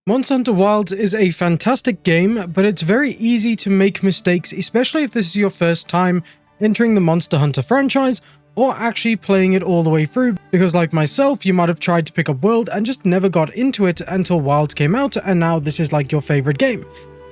Monster Hunter Wilds is a fantastic game, but it's very easy to make mistakes, especially if this is your first time entering the Monster Hunter franchise or actually playing it all the way through, because like myself, you might have tried to pick up World and just never got into it until Wilds came out, and now this is like your favorite game.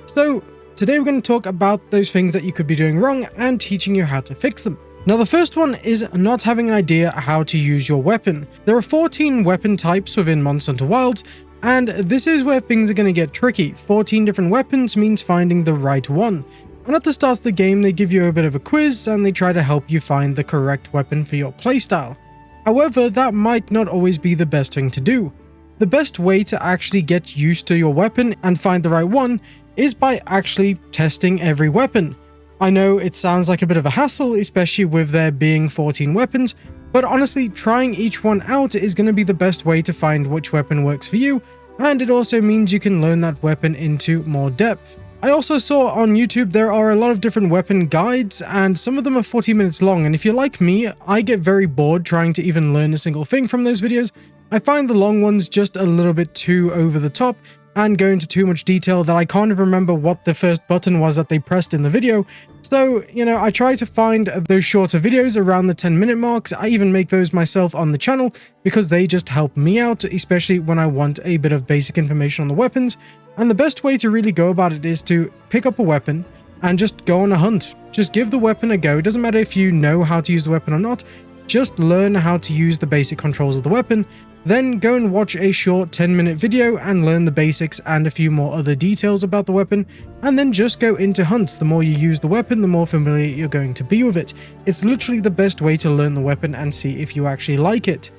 So today we're going to talk about those things that you could be doing wrong and teaching you how to fix them. Now the first one is not having an idea how to use your weapon. There are 14 weapon types within Monster Hunter Wilds, and this is where things are going to get tricky. 14 different weapons means finding the right one. And at the start of the game, they give you a bit of a quiz and they try to help you find the correct weapon for your playstyle. However, that might not always be the best thing to do. The best way to actually get used to your weapon and find the right one is by actually testing every weapon. I know it sounds like a bit of a hassle, especially with there being 14 weapons, but honestly, trying each one out is going to be the best way to find which weapon works for you, and it also means you can learn that weapon into more depth. I also saw on YouTube there are a lot of different weapon guides, and some of them are 40 minutes long, and if you're like me, I get very bored trying to even learn a single thing from those videos. I find the long ones just a little bit too over the top and go into too much detail that I can't even remember what the first button was that they pressed in the video. So, I try to find those shorter videos around the 10-minute marks. I even make those myself on the channel because they just help me out, especially when I want a bit of basic information on the weapons. And the best way to really go about it is to pick up a weapon and just go on a hunt. Just give the weapon a go. It doesn't matter if you know how to use the weapon or not. Just learn how to use the basic controls of the weapon, then go and watch a short 10-minute video and learn the basics and a few more other details about the weapon, and then just go into hunts. The more you use the weapon, the more familiar you're going to be with it. It's literally the best way to learn the weapon and see if you actually like it.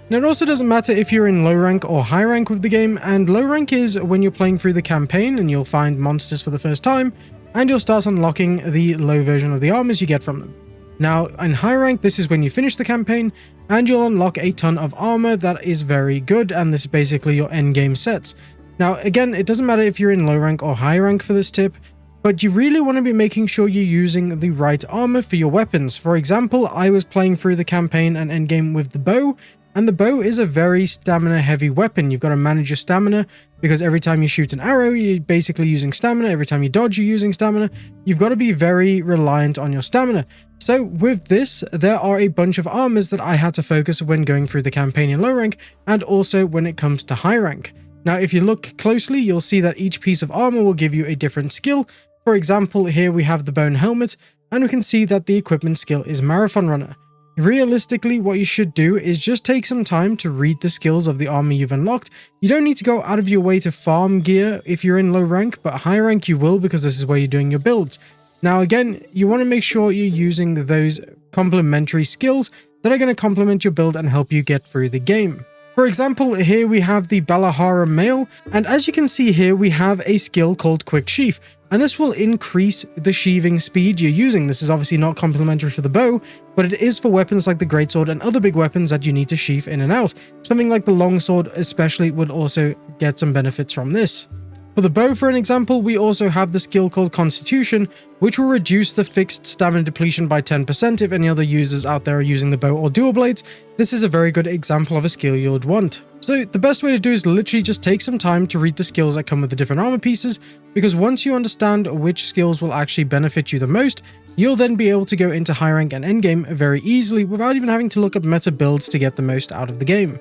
Now, it also doesn't matter if you're in low rank or high rank with the game, and low rank is when you're playing through the campaign and you'll find monsters for the first time, and you'll start unlocking the low version of the armors you get from them. Now, in high rank, this is when you finish the campaign, and you'll unlock a ton of armor that is very good, and this is basically your endgame sets. Now, again, it doesn't matter if you're in low rank or high rank for this tip, but you really want to be making sure you're using the right armor for your weapons. For example, I was playing through the campaign and endgame with the bow, and the bow is a very stamina-heavy weapon. You've got to manage your stamina, because every time you shoot an arrow, you're basically using stamina. Every time you dodge, you're using stamina. You've got to be very reliant on your stamina. So with this, there are a bunch of armors that I had to focus when going through the campaign in low rank, and also when it comes to high rank. Now, if you look closely, you'll see that each piece of armor will give you a different skill. For example, here we have the bone helmet, and we can see that the equipment skill is Marathon Runner. Realistically, what you should do is just take some time to read the skills of the armor you've unlocked. You don't need to go out of your way to farm gear if you're in low rank, but high rank you will, because this is where you're doing your builds. Now again, you want to make sure you're using those complementary skills that are going to complement your build and help you get through the game. For example, here we have the Balahara Mail, and as you can see here, we have a skill called Quick Sheath, and this will increase the sheathing speed you're using. This is obviously not complementary for the bow, but it is for weapons like the Greatsword and other big weapons that you need to sheath in and out. Something like the Longsword especially would also get some benefits from this. For the bow, for an example, we also have the skill called Constitution, which will reduce the fixed stamina depletion by 10% if any other users out there are using the bow or dual blades. This is a very good example of a skill you would want. So the best way to do is literally just take some time to read the skills that come with the different armor pieces, because once you understand which skills will actually benefit you the most, you'll then be able to go into high rank and endgame very easily without even having to look up meta builds to get the most out of the game.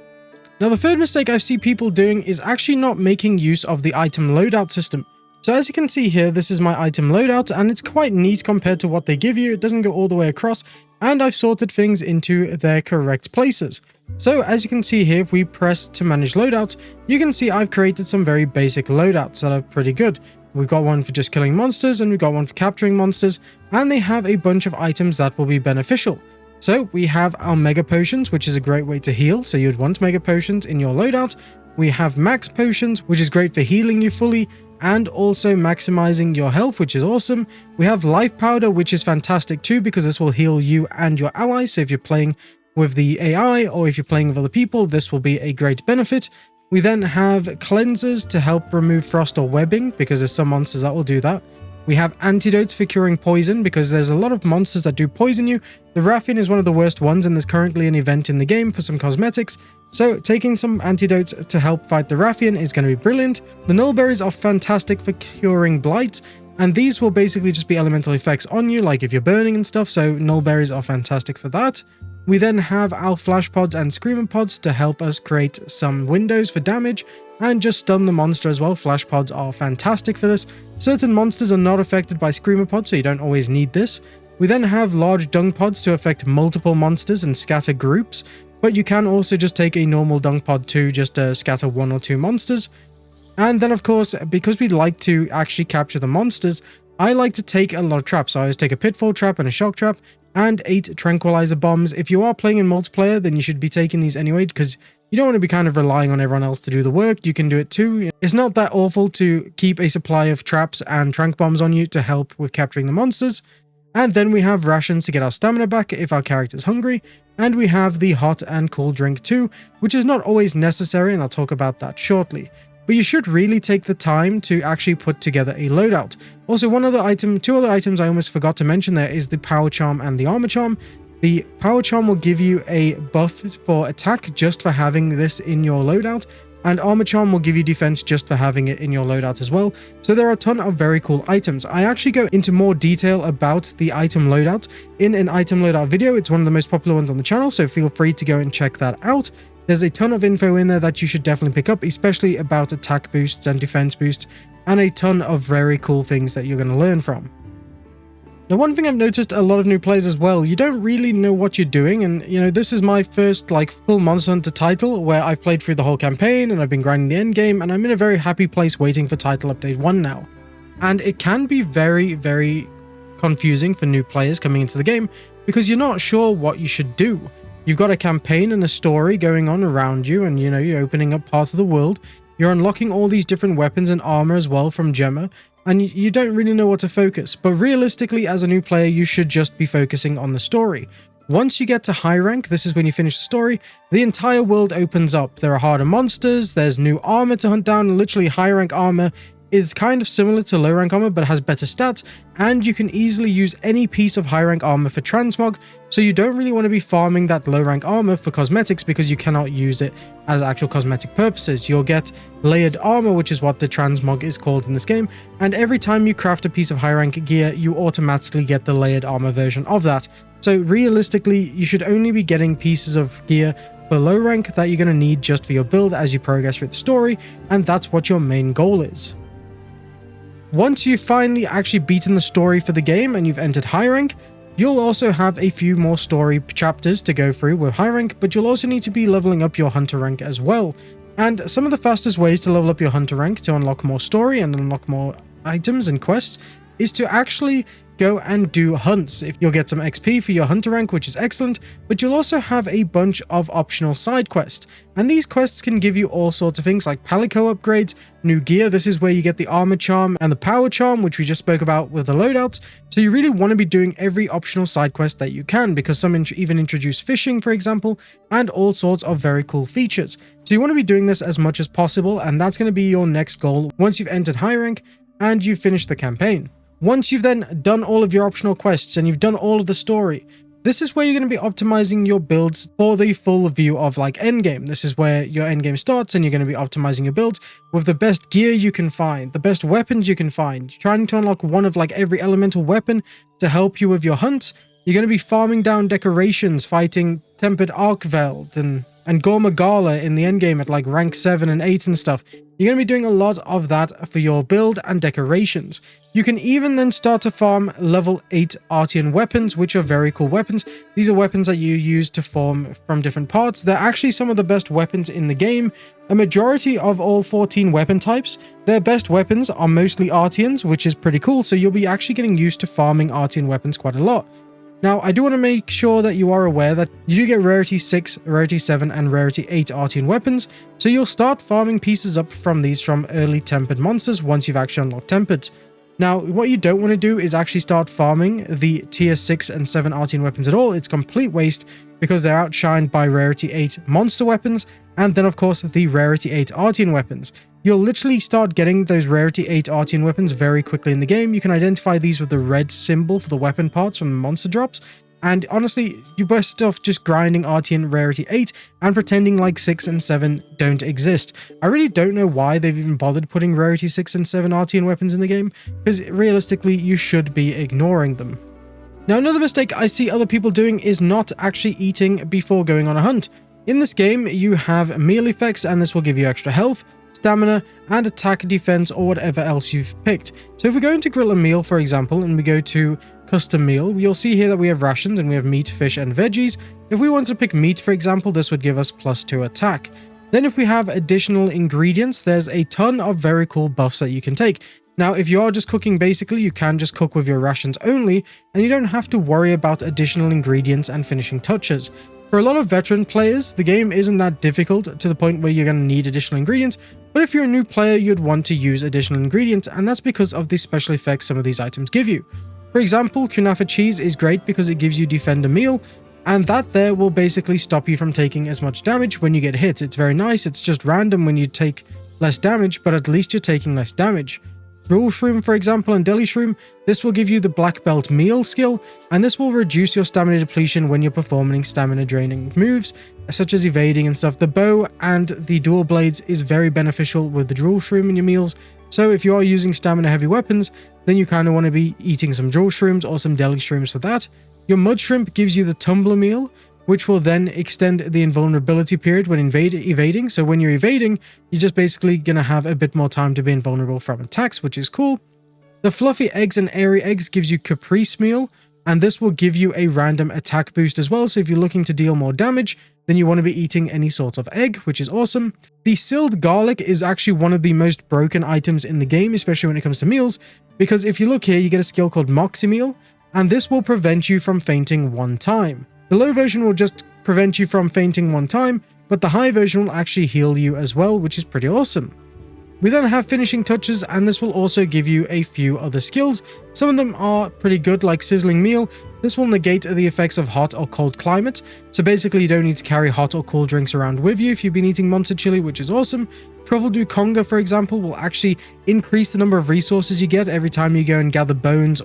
Now, the third mistake I see people doing is actually not making use of the item loadout system. So as you can see here, this is my item loadout, and it's quite neat compared to what they give you. It doesn't go all the way across, and I've sorted things into their correct places. So as you can see here, if we press to manage loadouts, you can see I've created some very basic loadouts that are pretty good. We've got one for just killing monsters, and we've got one for capturing monsters, and they have a bunch of items that will be beneficial. So we have our Mega Potions, which is a great way to heal, so you'd want Mega Potions in your loadout. We have Max Potions, which is great for healing you fully, and also maximizing your health, which is awesome. We have Life Powder, which is fantastic too, because this will heal you and your allies. So if you're playing with the AI, or if you're playing with other people, this will be a great benefit. We then have Cleansers to help remove frost or webbing, because there's some monsters that will do that. We have antidotes for curing poison, because there's a lot of monsters that do poison you. The Rathian is one of the worst ones, and there's currently an event in the game for some cosmetics, So taking some antidotes to help fight the Raffian is going to be brilliant. The Nullberries are fantastic for curing blight, and these will basically just be elemental effects on you, like if you're burning and stuff, so Nullberries are fantastic for that. We then have our Flash Pods and Screamer Pods to help us create some windows for damage and just stun the monster as well. Flash Pods are fantastic for this. Certain monsters are not affected by Screamer Pods, so you don't always need this. We then have large Dung Pods to affect multiple monsters and scatter groups, but you can also just take a normal Dung Pod to just scatter 1 or 2 monsters. And then of course, because we like to actually capture the monsters, I like to take a lot of traps. So I always take a Pitfall Trap and a Shock Trap, and 8 Tranquilizer Bombs. If you are playing in multiplayer, then you should be taking these anyway, because you don't want to be kind of relying on everyone else to do the work. You can do it too. It's not that awful to keep a supply of traps and Tranq Bombs on you to help with capturing the monsters. And then we have rations to get our stamina back if our character's hungry. And we have the hot and cool drink too, which is not always necessary, and I'll talk about that shortly. But you should really take the time to actually put together a loadout. Also, two other items I almost forgot to mention there is the Power Charm and the Armor Charm. The Power Charm will give you a buff for attack just for having this in your loadout, and Armor Charm will give you defense just for having it in your loadout as well. So there are a ton of very cool items. I actually go into more detail about the item loadout in an item loadout video. It's one of the most popular ones on the channel, so feel free to go and check that out. There's a ton of info in there that you should definitely pick up, especially about attack boosts and defense boosts, and a ton of very cool things that you're going to learn from. Now, one thing I've noticed a lot of new players as well, you don't really know what you're doing, and this is my first full Monster Hunter title where I've played through the whole campaign and I've been grinding the end game, and I'm in a very happy place waiting for title update 1 now. And it can be very, very confusing for new players coming into the game because you're not sure what you should do. You've got a campaign and a story going on around you, and you're opening up parts of the world. You're unlocking all these different weapons and armor as well from Gemma, and you don't really know what to focus. But realistically, as a new player, you should just be focusing on the story. Once you get to high rank, this is when you finish the story, the entire world opens up. There are harder monsters, there's new armor to hunt down, and literally high rank armor is kind of similar to low rank armor but has better stats, and you can easily use any piece of high rank armor for transmog, so you don't really want to be farming that low rank armor for cosmetics because you cannot use it as actual cosmetic purposes. You'll get layered armor, which is what the transmog is called in this game, and every time you craft a piece of high rank gear, you automatically get the layered armor version of that. So realistically, you should only be getting pieces of gear for low rank that you're going to need just for your build as you progress through the story, and that's what your main goal is. Once you've finally actually beaten the story for the game and you've entered high rank, you'll also have a few more story chapters to go through with high rank, but you'll also need to be leveling up your hunter rank as well. And some of the fastest ways to level up your hunter rank to unlock more story and unlock more items and quests is to actually go and do hunts. If you'll get some XP for your hunter rank, which is excellent, but you'll also have a bunch of optional side quests. And these quests can give you all sorts of things like Palico upgrades, new gear. This is where you get the armor charm and the power charm, which we just spoke about with the loadouts. So you really want to be doing every optional side quest that you can, because some even introduce fishing, for example, and all sorts of very cool features. So you want to be doing this as much as possible, and that's going to be your next goal once you've entered high rank and you've finished the campaign. Once you've then done all of your optional quests and you've done all of the story, this is where you're going to be optimizing your builds for the full view of endgame. This is where your endgame starts, and you're going to be optimizing your builds with the best gear you can find, the best weapons you can find, trying to unlock one of every elemental weapon to help you with your hunt. You're going to be farming down decorations, fighting Tempered Arkveld and Gormagala in the endgame at rank 7 and 8 and stuff. You're going to be doing a lot of that for your build and decorations. You can even then start to farm level 8 Artian weapons, which are very cool weapons. These are weapons that you use to form from different parts. They're actually some of the best weapons in the game. A majority of all 14 weapon types, their best weapons are mostly Artians, which is pretty cool, so you'll be actually getting used to farming Artian weapons quite a lot. Now, I do want to make sure that you are aware that you do get Rarity 6, Rarity 7, and Rarity 8 Artian weapons, so you'll start farming pieces up from these from early Tempered monsters once you've actually unlocked Tempered. Now, what you don't want to do is actually start farming the tier 6 and 7 Artian weapons at all. It's complete waste because they're outshined by Rarity 8 monster weapons, and then of course the Rarity 8 Artian weapons. You'll literally start getting those Rarity 8 Artian weapons very quickly in the game. You can identify these with the red symbol for the weapon parts from the monster drops, And honestly, you're best off just grinding RTN Rarity 8 and pretending like 6 and 7 don't exist. I really don't know why they've even bothered putting Rarity 6 and 7 RTN weapons in the game, because realistically, you should be ignoring them. Now, another mistake I see other people doing is not actually eating before going on a hunt. In this game, you have meal effects, and this will give you extra health, stamina, and attack, defense, or whatever else you've picked. So if we go into grill a meal, for example, and we go to custom meal, you'll see here that we have rations and we have meat, fish, and veggies. If we want to pick meat, for example, this would give us +2 attack. Then if we have additional ingredients, there's a ton of very cool buffs that you can take. Now, if you are just cooking basically, you can just cook with your rations only, and you don't have to worry about additional ingredients and finishing touches. For a lot of veteran players, the game isn't that difficult to the point where you're going to need additional ingredients, but if you're a new player, you'd want to use additional ingredients, and that's because of the special effects some of these items give you. For example, Kunafa cheese is great because it gives you Defender meal, and that there will basically stop you from taking as much damage when you get hit. It's very nice, it's just random when you take less damage, but at least you're taking less damage. Rule Shroom, for example, and Deli Shroom, this will give you the Black Belt meal skill, and this will reduce your stamina depletion when you're performing stamina draining moves, such as evading and stuff. The bow and the dual blades is very beneficial with the Drool Shroom in your meals, so if you are using stamina heavy weapons, then you kind of want to be eating some Drool Shrooms or some Deli Shrooms for that. Your Mud Shrimp gives you the Tumbler meal, which will then extend the invulnerability period when evading. So when you're evading, you're just basically going to have a bit more time to be invulnerable from attacks, which is cool. The Fluffy Eggs and Airy Eggs gives you Caprice meal, and this will give you a random attack boost as well. So if you're looking to deal more damage, then you want to be eating any sort of egg, which is awesome. The Silled Garlic is actually one of the most broken items in the game, especially when it comes to meals, because if you look here, you get a skill called Moxie Meal, and this will prevent you from fainting 1 time. The low version will just prevent you from fainting 1 time, but the high version will actually heal you as well, which is pretty awesome. We then have Finishing Touches, and this will also give you a few other skills. Some of them are pretty good, like Sizzling Meal. This will negate the effects of hot or cold climate, so basically you don't need to carry hot or cool drinks around with you if you've been eating Monster Chili, which is awesome. Truffle Do Conga, for example, will actually increase the number of resources you get every time you go and gather bones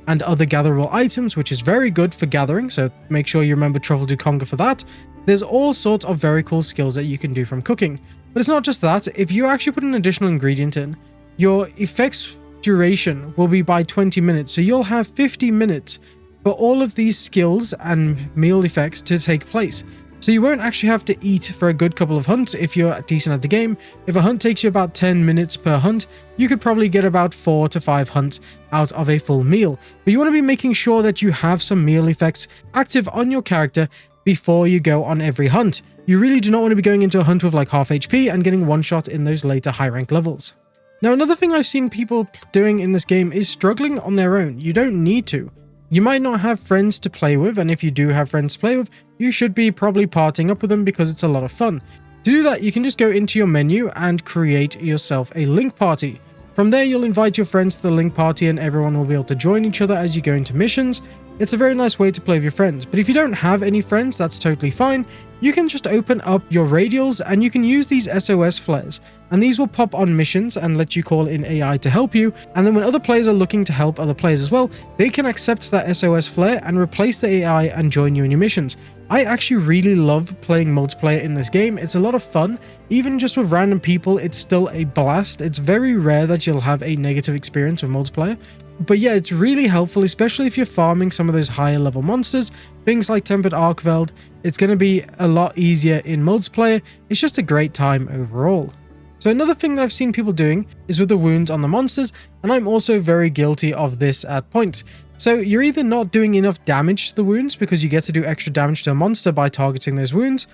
and other gatherable items, which is very good for gathering, so make sure you remember Truffle Do Conga for that. There's all sorts of very cool skills that you can do from cooking. But it's not just that. If you actually put an additional ingredient in, your effects duration will be by 20 minutes. So you'll have 50 minutes for all of these skills and meal effects to take place. So you won't actually have to eat for a good couple of hunts if you're decent at the game. If a hunt takes you about 10 minutes per hunt, you could probably get about 4 to 5 hunts out of a full meal. But you want to be making sure that you have some meal effects active on your character before you go on every hunt. You really do not want to be going into a hunt with like half HP and getting one shot in those later high rank levels. Now, another thing I've seen people doing in this game is struggling on their own. You don't need to. You might not have friends to play with, and if you do have friends to play with, you should be probably partying up with them because it's a lot of fun. To do that, you can just go into your menu and create yourself a link party. From there, you'll invite your friends to the link party and everyone will be able to join each other as you go into missions. It's a very nice way to play with your friends, but if you don't have any friends, that's totally fine. You can just open up your radials and you can use these SOS flares, and these will pop on missions and let you call in AI to help you, and then when other players are looking to help other players as well, they can accept that SOS flare and replace the AI and join you in your missions. I actually really love playing multiplayer in this game. It's a lot of fun. Even just with random people, it's still a blast. It's very rare that you'll have a negative experience with multiplayer. But yeah, it's really helpful, especially if you're farming some of those higher level monsters, things like Tempered Arkveld. It's going to be a lot easier in multiplayer. It's just a great time overall. So another thing that I've seen people doing is with the wounds on the monsters, and I'm also very guilty of this at points. So you're either not doing enough damage to the wounds because you get to do extra damage to a monster by targeting those wounds,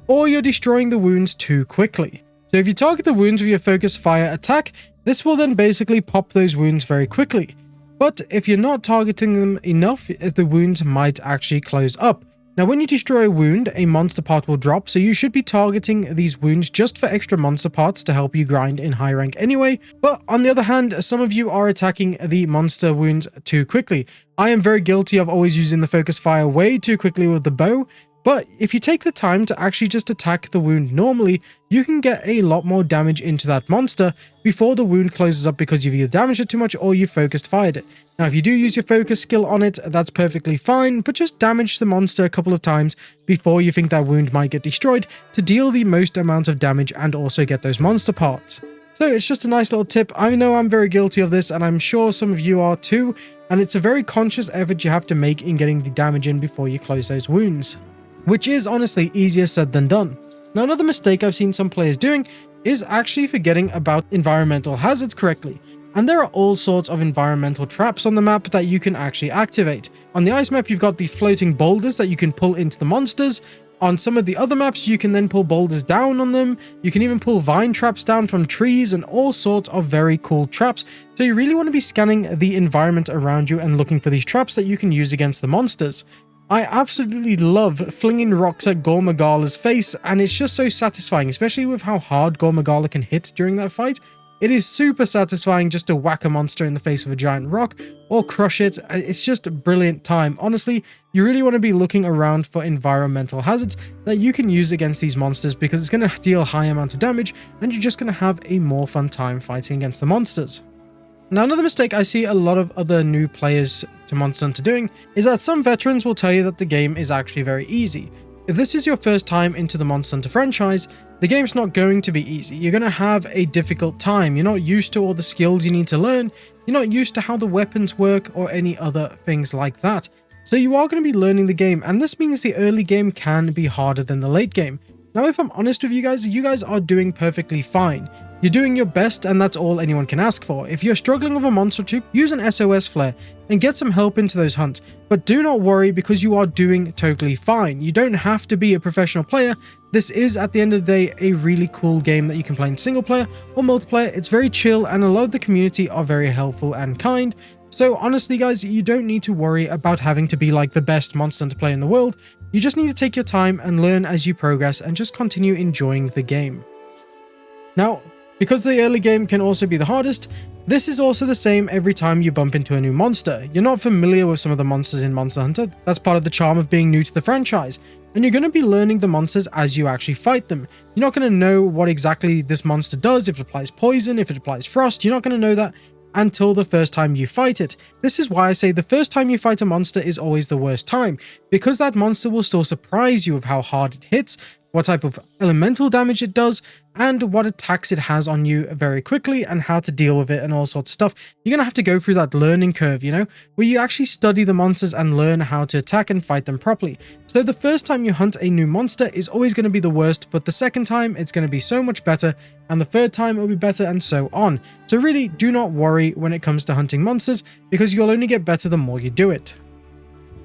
or you're destroying the wounds too quickly. So if you target the wounds with your focus fire attack, this will then basically pop those wounds very quickly. But if you're not targeting them enough, the wounds might actually close up. Now, when you destroy a wound, a monster part will drop, so you should be targeting these wounds just for extra monster parts to help you grind in high rank anyway. But on the other hand, some of you are attacking the monster wounds too quickly. I am very guilty of always using the focus fire way too quickly with the bow, But if you take the time to actually just attack the wound normally, you can get a lot more damage into that monster before the wound closes up because you've either damaged it too much or you focused fired it. Now, if you do use your focus skill on it, that's perfectly fine, but just damage the monster a couple of times before you think that wound might get destroyed to deal the most amount of damage and also get those monster parts. So it's just a nice little tip. I know I'm very guilty of this, and I'm sure some of you are too, and it's a very conscious effort you have to make in getting the damage in before you close those wounds, which is honestly easier said than done. Now, another mistake I've seen some players doing is actually forgetting about environmental hazards correctly. And there are all sorts of environmental traps on the map that you can actually activate. On the ice map, you've got the floating boulders that you can pull into the monsters. On some of the other maps, you can then pull boulders down on them. You can even pull vine traps down from trees and all sorts of very cool traps. So you really want to be scanning the environment around you and looking for these traps that you can use against the monsters. I absolutely love flinging rocks at Gormagala's face, and it's just so satisfying, especially with how hard Gormagala can hit during that fight. It is super satisfying just to whack a monster in the face with a giant rock or crush it. It's just a brilliant time. Honestly, you really want to be looking around for environmental hazards that you can use against these monsters because it's going to deal a high amount of damage and you're just going to have a more fun time fighting against the monsters. Now, another mistake I see a lot of other new players to Monster Hunter doing is that some veterans will tell you that the game is actually very easy. If this is your first time into the Monster Hunter franchise, the game's not going to be easy. You're going to have a difficult time. You're not used to all the skills you need to learn. You're not used to how the weapons work or any other things like that. So you are going to be learning the game, and this means the early game can be harder than the late game. Now, if I'm honest with you guys are doing perfectly fine. You're doing your best, and that's all anyone can ask for. If you're struggling with a monster or two, use an SOS flare and get some help into those hunts. But do not worry because you are doing totally fine. You don't have to be a professional player. This is, at the end of the day, a really cool game that you can play in single player or multiplayer. It's very chill, and a lot of the community are very helpful and kind. So honestly, guys, you don't need to worry about having to be like the best Monster Hunter player in the world. You just need to take your time and learn as you progress and just continue enjoying the game. Now, because the early game can also be the hardest, this is also the same every time you bump into a new monster. You're not familiar with some of the monsters in Monster Hunter. That's part of the charm of being new to the franchise. And you're going to be learning the monsters as you actually fight them. You're not going to know what exactly this monster does, if it applies poison, if it applies frost. You're not going to know that until the first time you fight it. This is why I say the first time you fight a monster is always the worst time, because that monster will still surprise you with how hard it hits, what type of elemental damage it does, and what attacks it has on you very quickly, and how to deal with it and all sorts of stuff. You're going to have to go through that learning curve, you know, where you actually study the monsters and learn how to attack and fight them properly. So the first time you hunt a new monster is always going to be the worst, but the second time it's going to be so much better, and the third time it'll be better, and so on. So really, do not worry when it comes to hunting monsters, because you'll only get better the more you do it.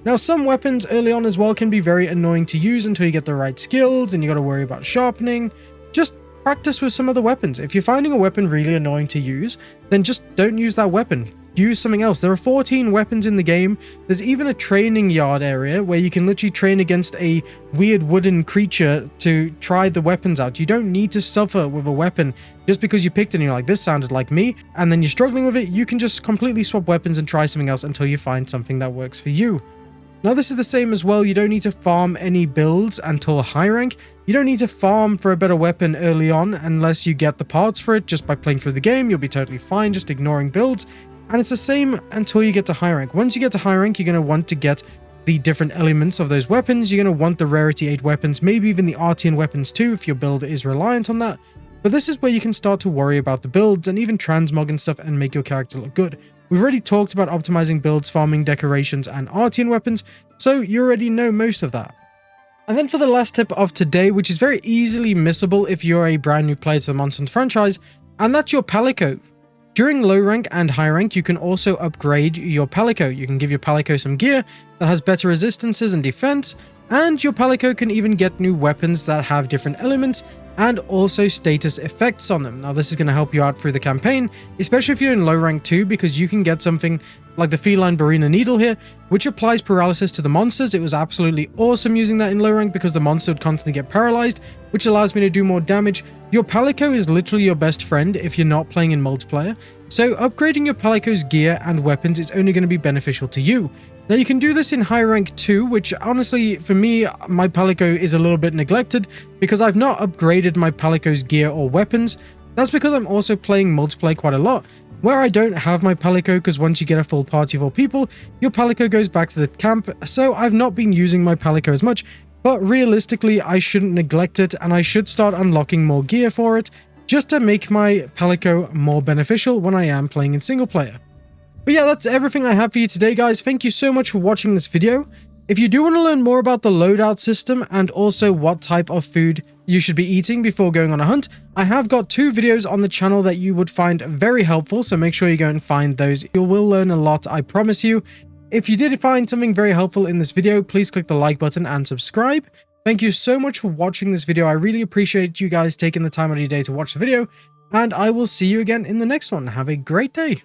Now, some weapons early on as well can be very annoying to use until you get the right skills and you got to worry about sharpening. Just practice with some other weapons. If you're finding a weapon really annoying to use, then just don't use that weapon. Use something else. There are 14 weapons in the game. There's even a training yard area where you can literally train against a weird wooden creature to try the weapons out. You don't need to suffer with a weapon just because you picked it and you're like, this sounded like me, and then you're struggling with it. You can just completely swap weapons and try something else until you find something that works for you. Now, this is the same as well. You don't need to farm any builds until high rank. You don't need to farm for a better weapon early on unless you get the parts for it just by playing through the game. You'll be totally fine just ignoring builds. And it's the same until you get to high rank. Once you get to high rank, you're going to want to get the different elements of those weapons. You're going to want the rarity 8 weapons, maybe even the Artian weapons too if your build is reliant on that. But this is where you can start to worry about the builds and even transmog and stuff and make your character look good. We've already talked about optimizing builds, farming decorations, and Artian weapons, so you already know most of that. And then for the last tip of today, which is very easily missable if you're a brand new player to the Monster Hunter franchise, and that's your Palico. During low rank and high rank, you can also upgrade your Palico. You can give your Palico some gear that has better resistances and defense, and your Palico can even get new weapons that have different elements and also status effects on them. Now, this is going to help you out through the campaign, especially if you're in low rank too, because you can get something like the Feline Barina Needle here, which applies paralysis to the monsters. It was absolutely awesome using that in low rank because the monster would constantly get paralyzed, which allows me to do more damage. Your Palico is literally your best friend if you're not playing in multiplayer, so upgrading your Palico's gear and weapons is only going to be beneficial to you. Now you can do this in high rank too, which honestly for me, my Palico is a little bit neglected because I've not upgraded my Palico's gear or weapons. That's because I'm also playing multiplayer quite a lot, where I don't have my Palico because once you get a full party of 4 people, your Palico goes back to the camp, so I've not been using my Palico as much. But realistically, I shouldn't neglect it, and I should start unlocking more gear for it, just to make my Palico more beneficial when I am playing in single player. But yeah, that's everything I have for you today, guys. Thank you so much for watching this video. If you do want to learn more about the loadout system and also what type of food you should be eating before going on a hunt, I have got 2 videos on the channel that you would find very helpful, so make sure you go and find those. You will learn a lot, I promise you. If you did find something very helpful in this video, please click the like button and subscribe. Thank you so much for watching this video. I really appreciate you guys taking the time out of your day to watch the video, and I will see you again in the next one. Have a great day.